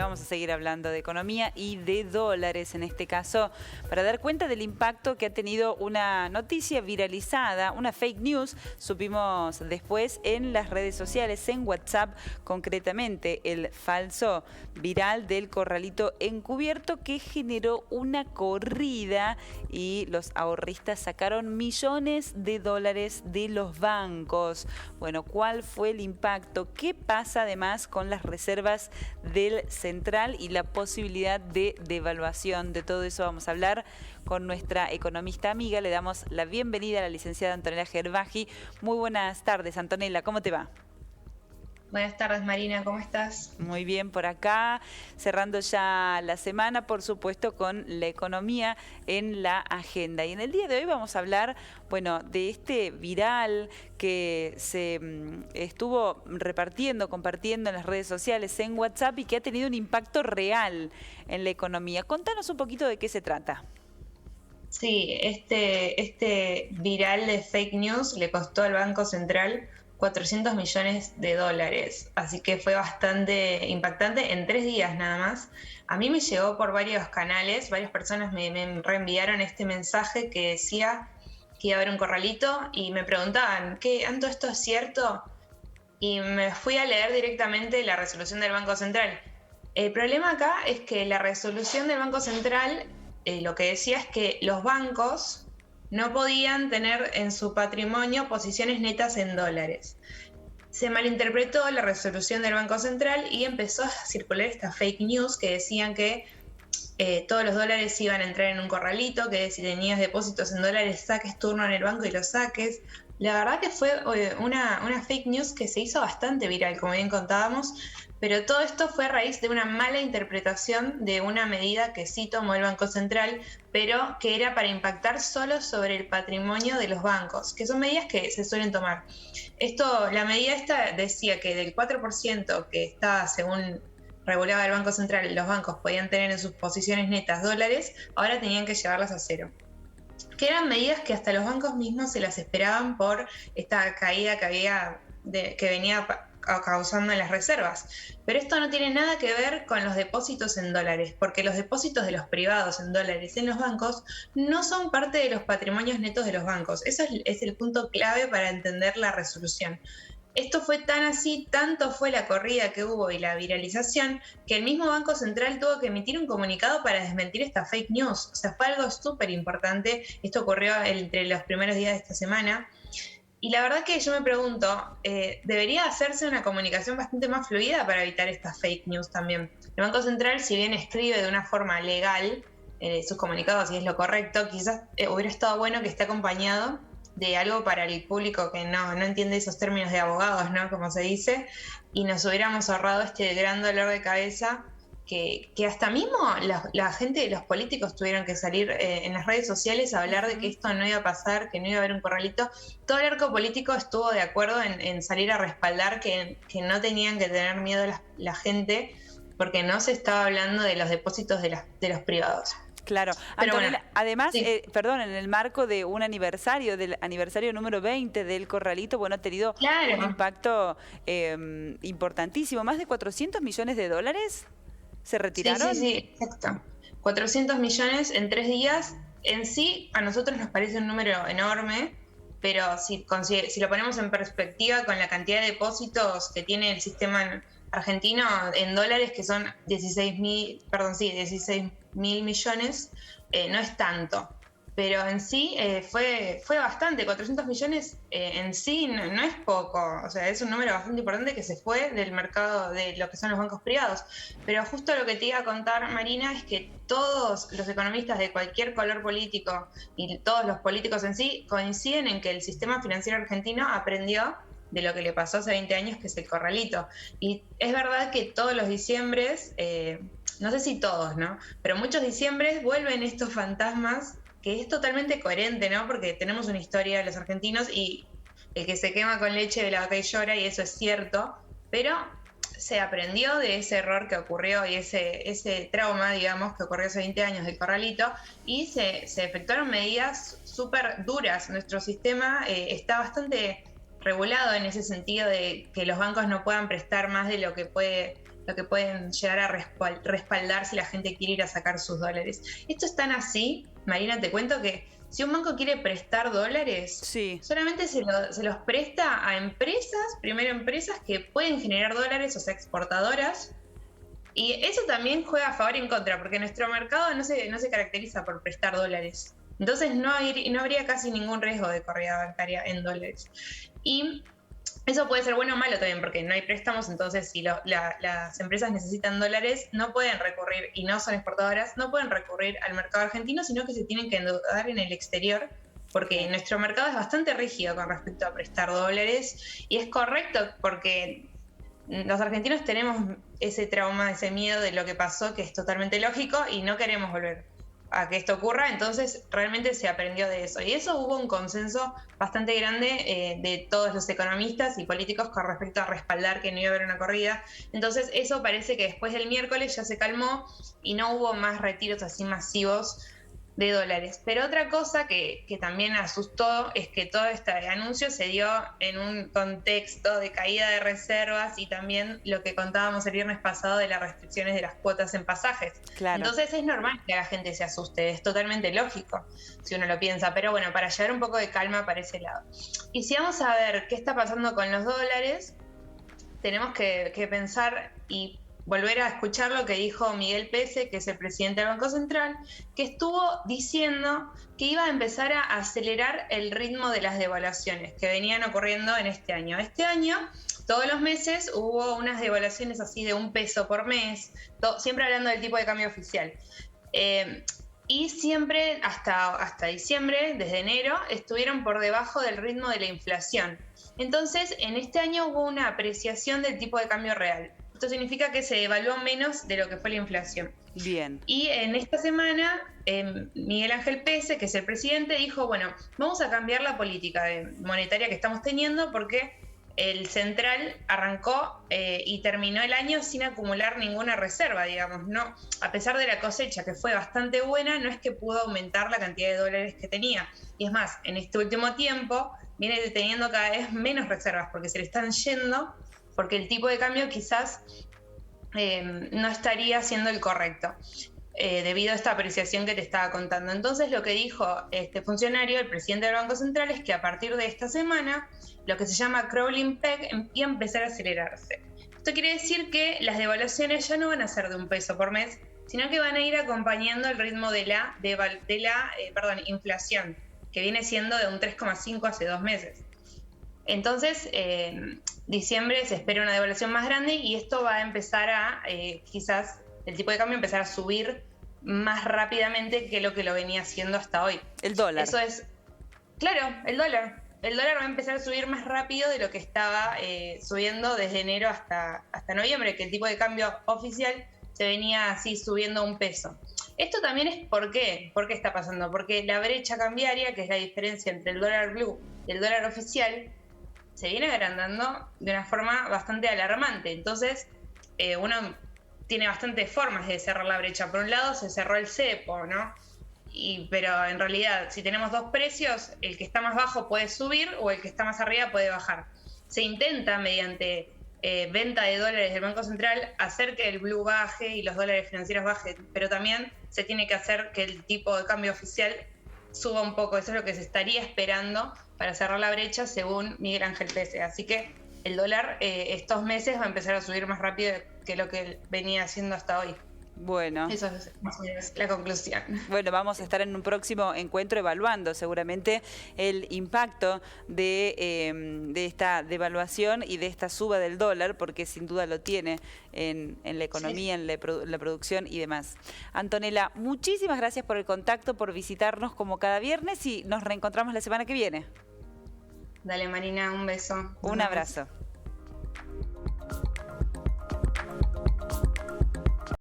vamos a seguir hablando de economía y de dólares en este caso, para dar cuenta del impacto que ha tenido una noticia viralizada, una fake news, supimos después en las redes sociales, en WhatsApp concretamente, el falso viral del corralito encubierto que generó una corrida y los ahorristas sacaron millones de dólares de los bancos. Bueno, ¿cuál fue el impacto? ¿Qué pasa además con las reservas del Central y la posibilidad de devaluación? De todo eso vamos a hablar con nuestra economista amiga. Le damos la bienvenida a la licenciada Antonella Gerbaji. Muy buenas tardes, Antonella, ¿cómo te va? Buenas tardes, Marina, ¿cómo estás? Muy bien, por acá, cerrando ya la semana, por supuesto, con la economía en la agenda. Y en el día de hoy vamos a hablar, bueno, de este viral que se estuvo compartiendo en las redes sociales, en WhatsApp, y que ha tenido un impacto real en la economía. Contanos un poquito de qué se trata. Sí, este viral de fake news le costó al Banco Central 400 millones de dólares, así que fue bastante impactante en 3 días nada más. A mí me llegó por varios canales, varias personas me reenviaron este mensaje que decía que iba a haber un corralito y me preguntaban, ¿Anto, esto es cierto? Y me fui a leer directamente la resolución del Banco Central. El problema acá es que la resolución del Banco Central lo que decía es que los bancos no podían tener en su patrimonio posiciones netas en dólares. Se malinterpretó la resolución del Banco Central y empezó a circular esta fake news que decían que todos los dólares iban a entrar en un corralito, que si tenías depósitos en dólares saques turno en el banco y los saques. La verdad que fue una fake news que se hizo bastante viral, como bien contábamos, pero todo esto fue a raíz de una mala interpretación de una medida que sí tomó el Banco Central, pero que era para impactar solo sobre el patrimonio de los bancos, que son medidas que se suelen tomar. La medida esta decía que del 4% que está, según regulaba el Banco Central, los bancos podían tener en sus posiciones netas dólares, ahora tenían que llevarlas a cero. Que eran medidas que hasta los bancos mismos se las esperaban por esta caída que venía causando en las reservas. Pero esto no tiene nada que ver con los depósitos en dólares, porque los depósitos de los privados en dólares en los bancos no son parte de los patrimonios netos de los bancos. Eso es el punto clave para entender la resolución. Esto fue tan así, tanto fue la corrida que hubo y la viralización, que el mismo Banco Central tuvo que emitir un comunicado para desmentir esta fake news. O sea, fue algo súper importante. Esto ocurrió entre los primeros días de esta semana. Y la verdad que yo me pregunto, ¿debería hacerse una comunicación bastante más fluida para evitar estas fake news también? El Banco Central, si bien escribe de una forma legal sus comunicados, y es lo correcto, quizás hubiera estado bueno que esté acompañado de algo para el público que no entiende esos términos de abogados, ¿no? Como se dice, y nos hubiéramos ahorrado este gran dolor de cabeza que hasta mismo la gente, los políticos tuvieron que salir en las redes sociales a hablar de que esto no iba a pasar, que no iba a haber un corralito. Todo el arco político estuvo de acuerdo en salir a respaldar que no tenían que tener miedo la gente, porque no se estaba hablando de los depósitos de los privados. Claro, Antonella, bueno, además, sí. en el marco de un aniversario, del aniversario número 20 del corralito, bueno, ha tenido un impacto importantísimo. ¿Más de 400 millones de dólares se retiraron? Sí, exacto. 400 millones en 3 días. En sí, a nosotros nos parece un número enorme, pero si lo ponemos en perspectiva con la cantidad de depósitos que tiene el sistema argentino en dólares, que son 16 mil millones, no es tanto. Pero en sí fue bastante. 400 millones en sí no es poco. O sea, es un número bastante importante que se fue del mercado de lo que son los bancos privados. Pero justo lo que te iba a contar, Marina, es que todos los economistas de cualquier color político y todos los políticos en sí coinciden en que el sistema financiero argentino aprendió de lo que le pasó hace 20 años, que es el corralito. Y es verdad que todos los diciembres, no sé si todos, ¿no? Pero muchos diciembres vuelven estos fantasmas, que es totalmente coherente, ¿no? Porque tenemos una historia de los argentinos y el que se quema con leche de la vaca y llora, y eso es cierto, pero se aprendió de ese error que ocurrió y ese trauma, digamos, que ocurrió hace 20 años del corralito, y se efectuaron medidas súper duras. Nuestro sistema está bastante regulado en ese sentido de que los bancos no puedan prestar más de lo que puede lo que pueden llegar a respaldar si la gente quiere ir a sacar sus dólares. Esto es tan así, Marina, te cuento que si un banco quiere prestar dólares, sí, solamente se los presta a empresas, primero empresas que pueden generar dólares, o sea, exportadoras. Y eso también juega a favor y en contra, porque nuestro mercado no se caracteriza por prestar dólares. Entonces no habría casi ningún riesgo de corrida bancaria en dólares. Y eso puede ser bueno o malo también, porque no hay préstamos, entonces si las empresas necesitan dólares, no pueden recurrir, y no son exportadoras, no pueden recurrir al mercado argentino, sino que se tienen que endeudar en el exterior, porque nuestro mercado es bastante rígido con respecto a prestar dólares, y es correcto porque los argentinos tenemos ese trauma, ese miedo de lo que pasó, que es totalmente lógico, y no queremos volver a que esto ocurra, entonces realmente se aprendió de eso. Y eso hubo un consenso bastante grande de todos los economistas y políticos con respecto a respaldar que no iba a haber una corrida. Entonces eso parece que después del miércoles ya se calmó y no hubo más retiros así masivos de dólares. Pero otra cosa que también asustó es que todo este anuncio se dio en un contexto de caída de reservas y también lo que contábamos el viernes pasado de las restricciones de las cuotas en pasajes. Claro. Entonces es normal que la gente se asuste, es totalmente lógico si uno lo piensa, pero bueno, para llevar un poco de calma para ese lado. Y si vamos a ver qué está pasando con los dólares, tenemos que pensar y volver a escuchar lo que dijo Miguel Pese, que es el presidente del Banco Central, que estuvo diciendo que iba a empezar a acelerar el ritmo de las devaluaciones que venían ocurriendo en este año. Este año, todos los meses, hubo unas devaluaciones así de 1 peso por mes, siempre hablando del tipo de cambio oficial. Y siempre, hasta diciembre, desde enero, estuvieron por debajo del ritmo de la inflación. Entonces, en este año hubo una apreciación del tipo de cambio real. Esto significa que se devaluó menos de lo que fue la inflación. Bien. Y en esta semana, Miguel Ángel Pese, que es el presidente, dijo, bueno, vamos a cambiar la política monetaria que estamos teniendo porque el central arrancó y terminó el año sin acumular ninguna reserva, digamos. No, a pesar de la cosecha, que fue bastante buena, no es que pudo aumentar la cantidad de dólares que tenía. Y es más, en este último tiempo viene teniendo cada vez menos reservas porque se le están yendo, porque el tipo de cambio quizás no estaría siendo el correcto, debido a esta apreciación que te estaba contando. Entonces lo que dijo este funcionario, el presidente del Banco Central, es que a partir de esta semana, lo que se llama crawling peg iba a empezar a acelerarse. Esto quiere decir que las devaluaciones ya no van a ser de 1 peso por mes, sino que van a ir acompañando el ritmo de la inflación, que viene siendo de un 3,5 hace 2 meses. Entonces, diciembre se espera una devaluación más grande y esto va a empezar a, quizás, el tipo de cambio empezar a subir más rápidamente que lo venía haciendo hasta hoy. El dólar. Eso es, claro, el dólar. El dólar va a empezar a subir más rápido de lo que estaba subiendo desde enero hasta noviembre, que el tipo de cambio oficial se venía así subiendo 1 peso. Esto también es ¿por qué? ¿Por qué está pasando? Porque la brecha cambiaria, que es la diferencia entre el dólar blue y el dólar oficial, se viene agrandando de una forma bastante alarmante. Entonces, uno tiene bastantes formas de cerrar la brecha. Por un lado, se cerró el cepo, ¿no? Pero en realidad, si tenemos 2 precios, el que está más bajo puede subir o el que está más arriba puede bajar. Se intenta, mediante venta de dólares del Banco Central, hacer que el blue baje y los dólares financieros bajen, pero también se tiene que hacer que el tipo de cambio oficial suba un poco. Eso es lo que se estaría esperando para cerrar la brecha, según Miguel Ángel Pese. Así que el dólar estos meses va a empezar a subir más rápido que lo que venía haciendo hasta hoy. Bueno. Eso es más o menos la conclusión. Bueno, vamos a estar en un próximo encuentro evaluando seguramente el impacto de esta devaluación y de esta suba del dólar, porque sin duda lo tiene en la economía, sí, en la producción y demás. Antonella, muchísimas gracias por el contacto, por visitarnos como cada viernes y nos reencontramos la semana que viene. Dale, Marina, un beso. Un abrazo.